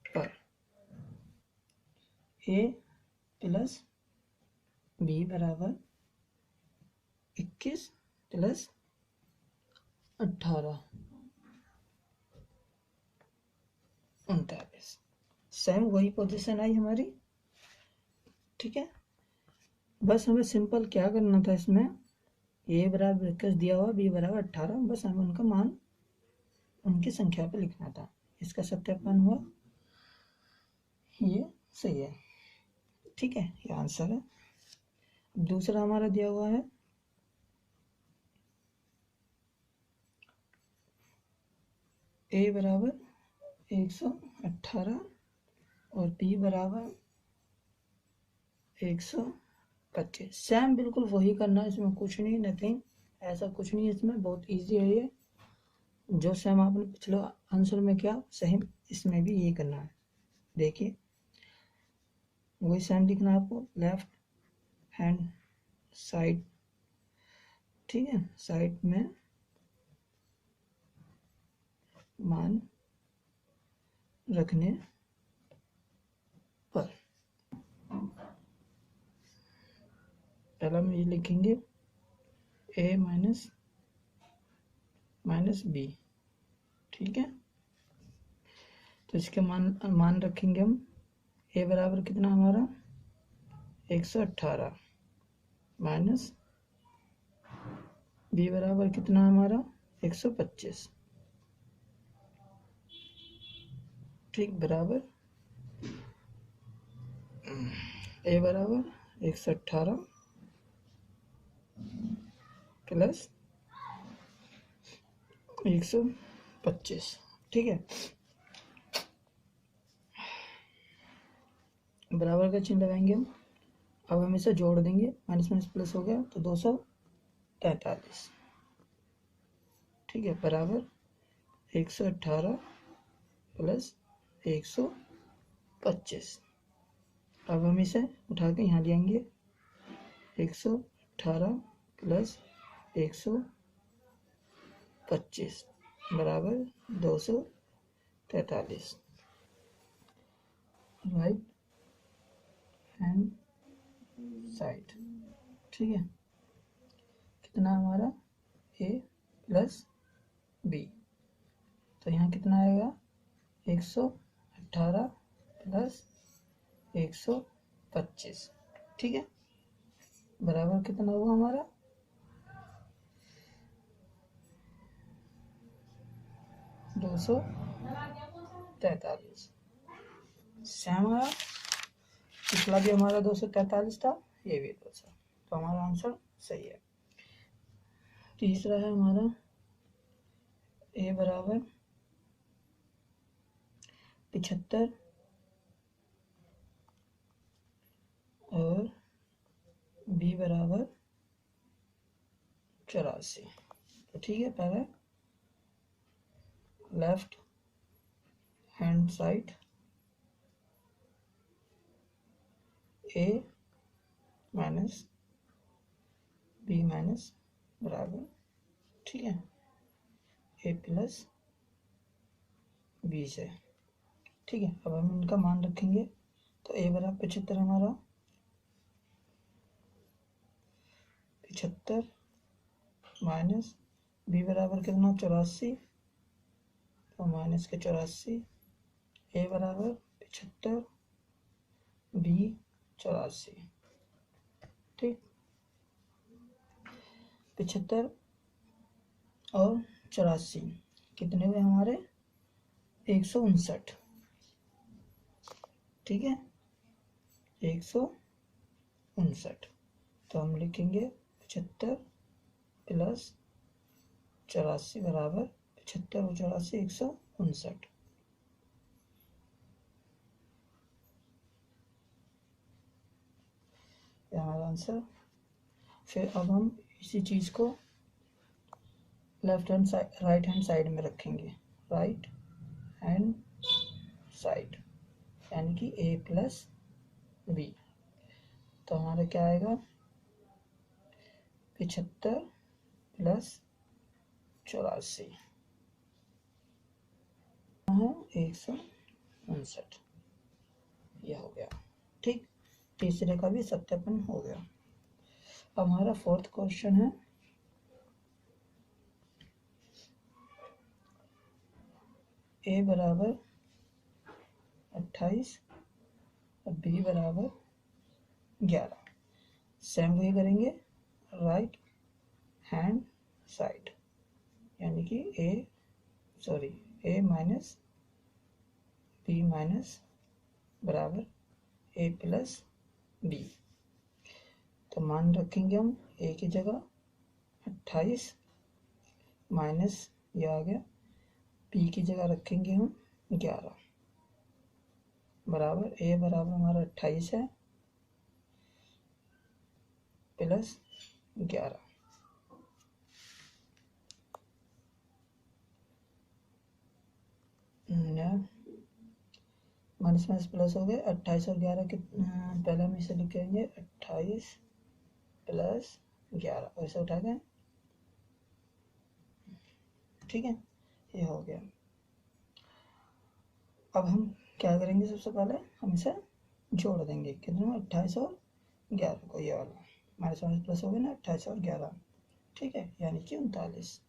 पर a प्लस बी बराबर 21 प्लस 18 39, सेम वही पोजीशन आई हमारी। ठीक है, बस हमें सिंपल क्या करना था, इसमें a बराबर 21 दिया हुआ, b बराबर 18, बस हमें उनका मान उनकी संख्या पे लिखना था। इसका सत्यापन हुआ, ये सही है। ठीक है, ये आंसर है। दूसरा हमारा दिया हुआ है a बराबर 118 और b बराबर 125। सेम बिल्कुल वही करना है, इसमें कुछ नहीं, नथिंग, ऐसा कुछ नहीं है इसमें, बहुत इजी है ये। जो सेम आपने पिछले आंसर में किया सेम इसमें भी यही करना है। देखिए वही सेम लिखना है आपको, लेफ्ट हैंड साइड, ठीक है, साइड में मान रखने पर। पहला हम ये लिखेंगे ए माइनस माइनस बी। ठीक है, तो इसके मान रखेंगे हम। ए बराबर कितना हमारा 118 माइनस बी बराबर कितना हमारा 125। ठीक, बराबर ए बराबर 118 प्लस 125। ठीक है, बराबर का चिन्ह लगाएंगे हम। अब हम इसे जोड़ देंगे, माइनस माइनस प्लस हो गया तो 243। ठीक है, बराबर 118 प्लस 125। अब हम इसे उठा के यहाँ ले आएंगे। 118 प्लस 125 बराबर 243। Right hand side. ठीक है, कितना हमारा ए प्लस बी, तो यहाँ कितना आएगा 118 प्लस 125। ठीक है, बराबर कितना हुआ हमारा 243। सेम आया, पिछला भी हमारा 243 था, ये भी 200, तो हमारा आंसर सही है। तीसरा है हमारा ए बराबर 75 और बी बराबर 84। तो ठीक है, पहले लेफ्ट हैंड साइड ए माइनस बी माइनस बराबर, ठीक है, ए प्लस बी से। ठीक है, अब हम इनका मान रखेंगे, तो ए बराबर 75 हमारा 75 माइनस बी बराबर कितना 84, तो माइनस के 84, ए बराबर 75 बी 84। ठीक, 75 और 84 कितने हुए हमारे 159। ठीक है, 159, तो हम लिखेंगे 75 प्लस 84 बराबर 75 और 84 159। हमारा आंसर। फिर अब हम इसी चीज को left hand side right hand side में रखेंगे। राइट हैंड साइड यानी कि ए प्लस बी, तो हमारा क्या आएगा 75 प्लस 84 है 159। यह हो गया। ठीक, तीसरे का भी सत्यापन हो गया। अब हमारा फोर्थ क्वेश्चन है ए बराबर 28 और बी बराबर 11। सेम वही करेंगे, राइट हैंड साइड यानी कि ए माइनस बी माइनस बराबर ए प्लस बी। तो मान रखेंगे हम ए की जगह 28 माइनस ये आ गया, बी की जगह रखेंगे हम 11 बराबर ए बराबर हमारा 28 है प्लस 11। माइनस माइनस प्लस हो गए, 28 और 11 के पहले हम इसे लिखेंगे 28 प्लस 11 वैसे उठा दें। ठीक है, ये हो गया। अब हम क्या करेंगे, सबसे पहले हम इसे जोड़ देंगे, कितना 28 और 11 को, ये वाला माइनस माइनस प्लस हो गया ना 28 और 11। ठीक है, यानी कि 39।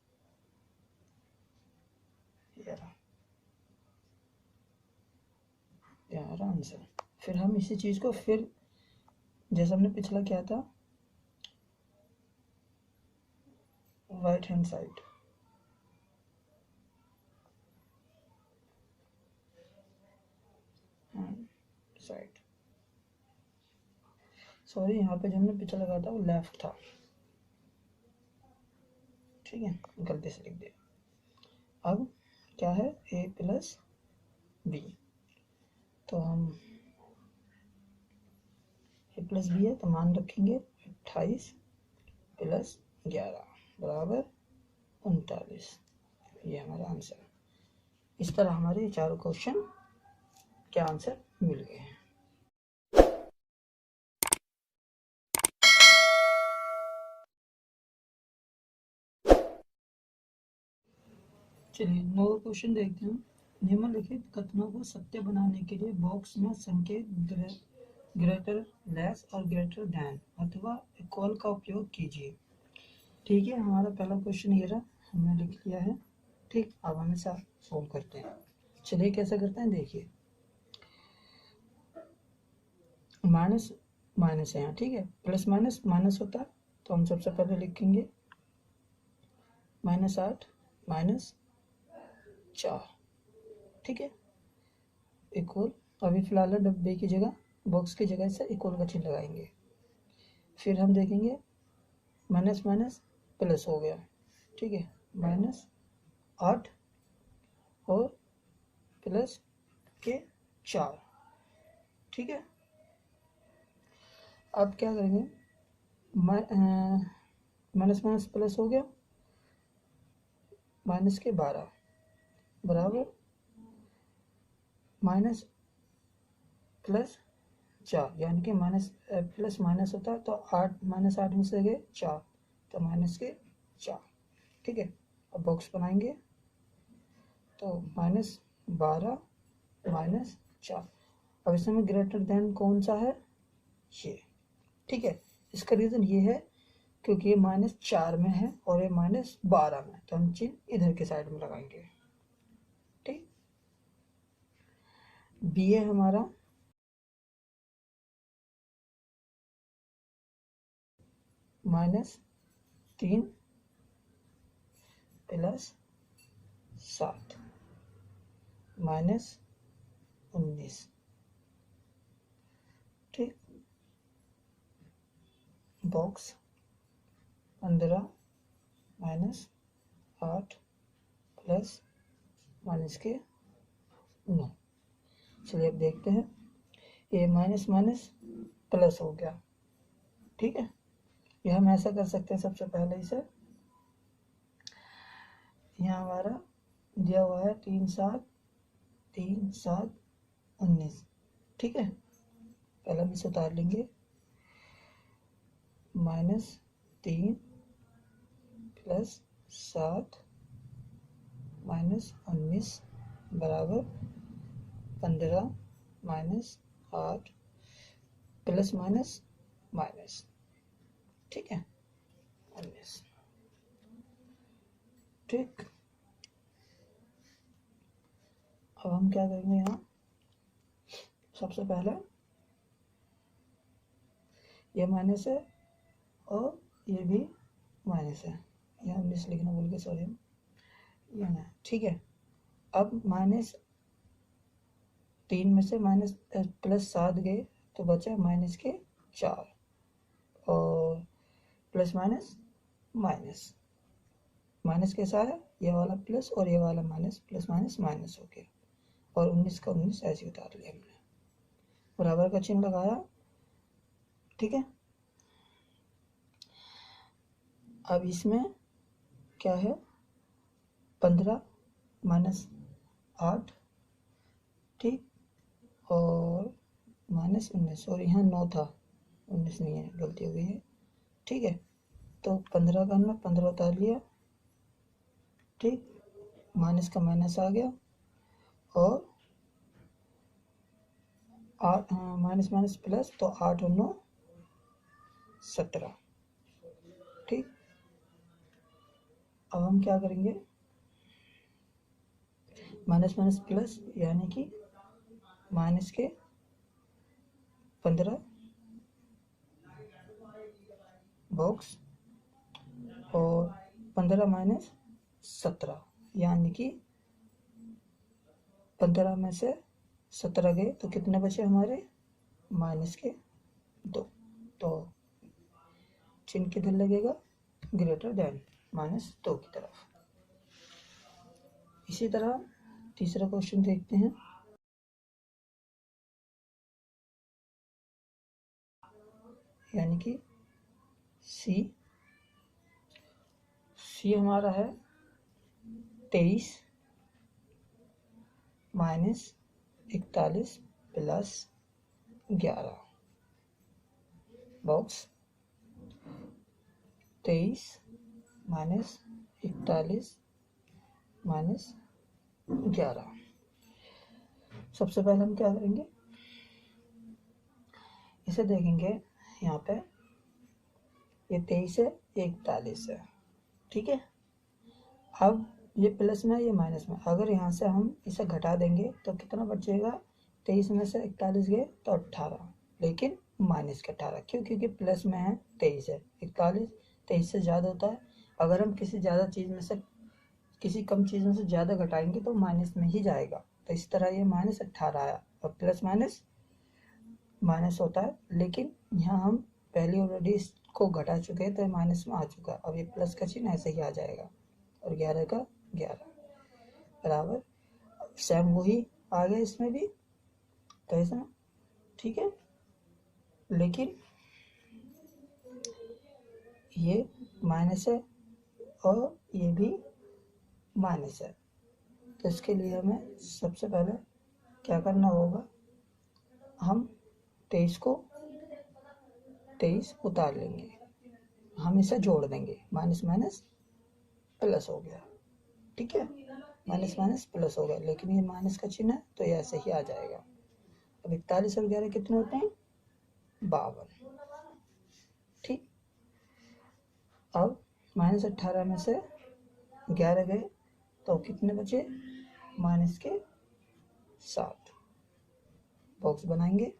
यार आंसर। फिर हम इसी चीज को फिर जैसे हमने पिछला किया था राइट हैंड साइड, सॉरी यहाँ पे जो हमने पिछला लगाया था वो लेफ्ट था, ठीक है, गलती से लिख दिया। अब क्या है, a प्लस बी, तो हम a प्लस बी है तो मान रखेंगे 28 प्लस 11 बराबर 39। ये हमारा आंसर। इस तरह हमारे चारों क्वेश्चन के आंसर मिल गए हैं। चलिए 9 क्वेश्चन देखते हैं। निम्नलिखित कथनों को सत्य बनाने के लिए बॉक्स में संकेत ग्रेटर, लेस और ग्रेटर देन अथवा इक्वल का उपयोग कीजिए। ठीक है, हमारा पहला क्वेश्चन ये रहा, हमने लिख लिया है। ठीक, अब हम इसे सोल्व करते हैं। चलिए कैसे करते हैं, देखिए माइनस माइनस है यहाँ, ठीक है, प्लस माइनस माइनस होता है तो हम सबसे पहले लिखेंगे -8 -4, ठीक है, इक्वल। अभी फिलहाल डब्बे की जगह, बॉक्स की जगह से इक्वल का चिन्ह लगाएंगे। फिर हम देखेंगे माइनस माइनस प्लस हो गया, ठीक है, -8 और प्लस के 4, ठीक है। अब क्या करेंगे, माइनस माइनस प्लस हो गया, माइनस के 12 बराबर माइनस प्लस 4, यानी कि माइनस प्लस माइनस होता है तो 8 -8 में से गए 4 तो माइनस के 4, ठीक है। अब बॉक्स बनाएंगे तो -12 -4। अब इसमें ग्रेटर देन कौन सा है, ये, ठीक है। इसका रीज़न ये है क्योंकि ये -4 में है और ये -12 में, तो हम चिन्ह इधर के साइड में लगाएंगे, ठीक। बी है हमारा -3 प्लस 7 -19, ठीक। बॉक्स 15 -8 प्लस माइनस के 9। चलिए अब देखते हैं, ये माइनस माइनस प्लस हो गया, ठीक है। ये हम ऐसा कर सकते हैं, सबसे पहले इसे यहाँ हमारा दिया हुआ है 3 7 19, ठीक है। पहले हम इसे उतार लेंगे, -3 प्लस 7 -19 बराबर 15 -8 प्लस माइनस माइनस, ठीक है, 19, ठीक। अब हम क्या करेंगे, यहाँ सबसे पहले ये माइनस है और ये भी माइनस है, यहाँ 19 लिखना भूल गए, सॉरी, ये ना, ठीक है। अब -3 में से +7 गए तो बचा -4 और प्लस माइनस माइनस, माइनस कैसा है, ये वाला प्लस और ये वाला माइनस, प्लस माइनस माइनस हो गया और 19 का 19 ऐसे उतार लिया हमने, बराबर का चिन्ह लगाया, ठीक है। अब इसमें क्या है, 15 -8, ठीक, और -19, और यहाँ 9 था, 19 नहीं है, गलती हो गई है, ठीक है। तो 15 का हमने 15 उतार लिया, ठीक, माइनस का माइनस आ गया और माइनस माइनस प्लस, तो 8 और 9 17, ठीक। अब हम क्या करेंगे, माइनस माइनस प्लस, यानी कि माइनस के 15 बॉक्स और 15 माइनस 17, यानी कि 15 में से 17 गए तो कितने बचे हमारे, माइनस के 2। तो चिन्ह किधर लगेगा, ग्रेटर देन -2 की तरफ। इसी तरह तीसरा क्वेश्चन देखते हैं। यानी कि सी हमारा है 23 minus 41 plus 11 box 23 minus 41 minus 11। सबसे पहले हम क्या करेंगे, इसे देखेंगे। यहाँ पे ये 23 है, ये 41 है, ठीक है। अब ये प्लस में है, ये माइनस में। अगर यहाँ से हम इसे घटा देंगे तो कितना बचेगा, 23 में से 41 गए तो 18, लेकिन माइनस के 18। क्यों, क्योंकि प्लस में है 23 है, 41 23 से ज़्यादा होता है। अगर हम किसी ज़्यादा चीज़ में से, किसी कम चीज़ में से ज़्यादा घटाएंगे तो माइनस में ही जाएगा। तो इस तरह ये -18 आया, और प्लस माइनस माइनस होता है, लेकिन यहाँ हम पहले ऑलरेडी इसको घटा चुके हैं तो माइनस में आ चुका है। अब ये प्लस का चिन्ह ऐसे ही आ जाएगा, और 11 का 11 बराबर सेम वही आ गया इसमें भी, तो ऐसा, ठीक है। लेकिन ये माइनस है और ये भी माइनस है, तो इसके लिए हमें सबसे पहले क्या करना होगा, हम 23 को 23 उतार लेंगे, हम इसे जोड़ देंगे, माइनस माइनस प्लस हो गया, ठीक है। माइनस माइनस प्लस हो गया, लेकिन ये माइनस का चिन्ह है तो ये ऐसे ही आ जाएगा। अब 41 और 11 कितने होते हैं, 52, ठीक। अब -18 में से 11 गए तो कितने बचे, माइनस के 7 बॉक्स बनाएंगे।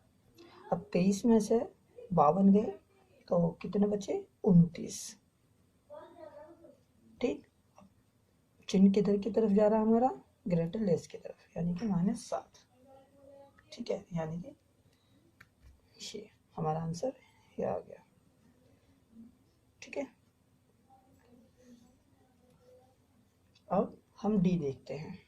अब 23 में से 52 गए तो कितने बचे, 29, ठीक। चिन्ह किधर की तरफ जा रहा है हमारा, ग्रेटर लेस की तरफ, यानी कि -7, ठीक है। यानी कि ये हमारा आंसर ये आ गया, ठीक है। अब हम डी देखते हैं।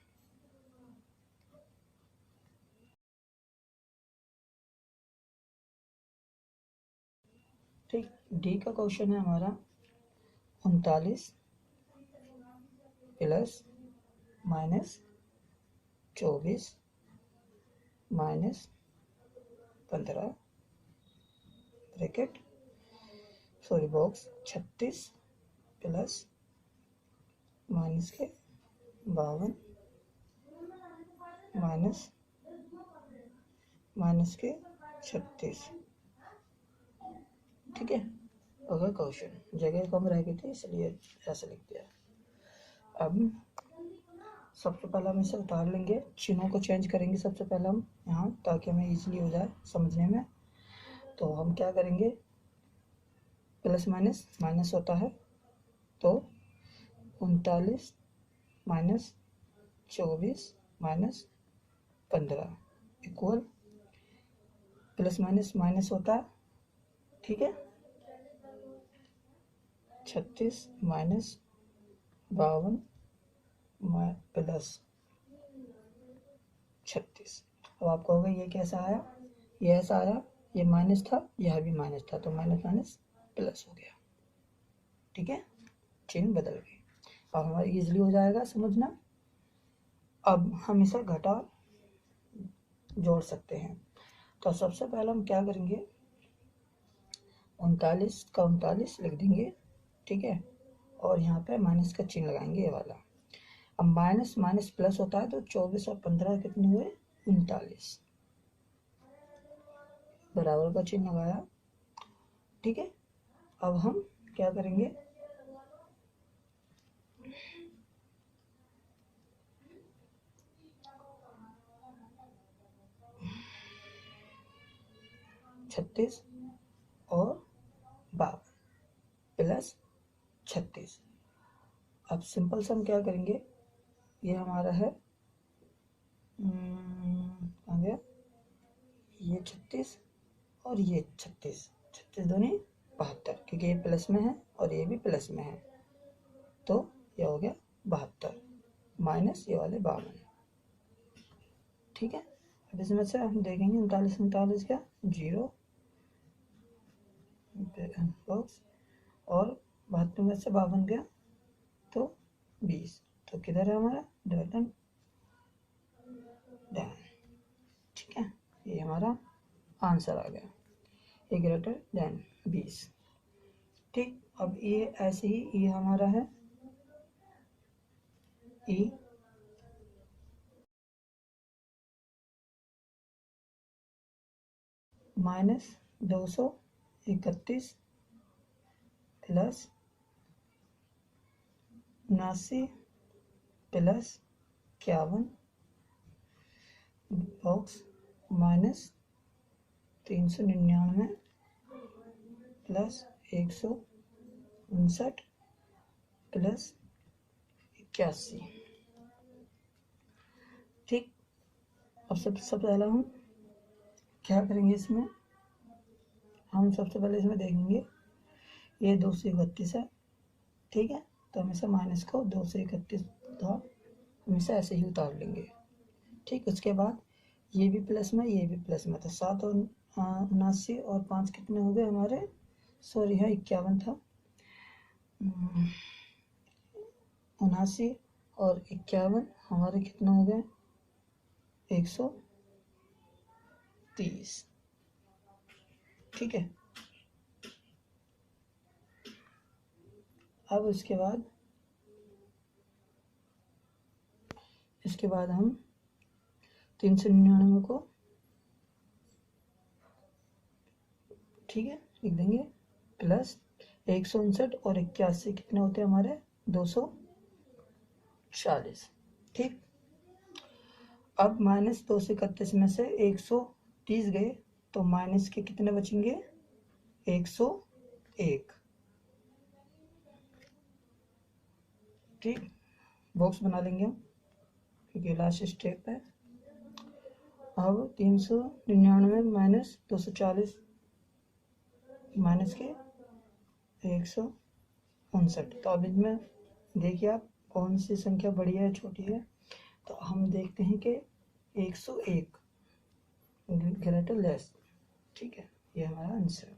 ठीक, डी का क्वेश्चन है हमारा 39 plus -24 -15 bracket sorry box 36 plus minus के 52 माइनस के 36, ठीक है। अगर क्वेश्चन जगह कम रह गई थी इसलिए ऐसा लिख दिया। अब सबसे पहले हम इसे उतार लेंगे, चिन्हों को चेंज करेंगे सबसे पहले हम यहाँ, ताकि हमें इजीली हो जाए समझने में। तो हम क्या करेंगे, प्लस माइनस माइनस होता है, तो 39 -24 -15 इक्वल प्लस माइनस माइनस होता है, ठीक है। 36 -52 प्लस 36। अब आपको होगा ये कैसा आया, ये ऐसा आया, ये माइनस था, यह भी माइनस था, तो माइनस माइनस प्लस हो गया, ठीक है। चिन्ह बदल गए, अब हमारा इजीली हो जाएगा समझना। अब हम इसे घटा जोड़ सकते हैं। तो सबसे पहले हम क्या करेंगे, 39 का 39 लिख देंगे, ठीक है, और यहाँ पे माइनस का चिन्ह लगाएंगे, ये वाला। अब माइनस माइनस प्लस होता है, तो 24 और 15 कितने हुए, 39, बराबर का चिन्ह लगाया, ठीक है। अब हम क्या करेंगे, 36 और 52 प्लस 36। अब सिंपल सम क्या करेंगे, ये हमारा है कहाँ गया, ये 36 और ये 36, 36 दूनी 72, क्योंकि ये प्लस में है और ये भी प्लस में है, तो ये हो गया 72 माइनस ये वाले 52। ठीक है, अब इसमें से हम देखेंगे 39 39 क्या 0 बॉक्स, और 72 में से 52 गया तो 20, तो किधर है हमारा डन। ठीक है, ये हमारा आंसर आ गया, ए ग्रेटर देन 20। ठीक, अब ये ऐसे ही ये हमारा है ई -231 plus 79 plus 51 box -399 plus 159 plus 81। ठीक, अब सबसे पहला हम क्या करेंगे, इसमें हम सबसे पहले इसमें देखेंगे ये 231 है। ठीक है, तो हम इसे माइनस को 231 था, हम इसे ऐसे ही उतार लेंगे। ठीक, उसके बाद ये भी प्लस में ये भी प्लस में, तो 7 और 79 और 5 कितने हो गए हमारे, सॉरी है 51 था, 79 और 51 हमारे कितना हो गए 130। ठीक है, अब इसके बाद हम 399 को ठीक है लिख देंगे प्लस 159 और 81 कितने होते हैं हमारे 240। ठीक, अब -231 में से 130 गए तो माइनस के कितने बचेंगे 101। ठीक, बॉक्स बना लेंगे हम क्योंकि लास्ट स्टेप है। अब 399 माइनस 240 माइनस के 159, तो अब इसमें देखिए आप कौन सी संख्या बड़ी है छोटी है, तो हम देखते हैं कि 101 ग्रेटर लेस। ठीक है, ये हमारा आंसर।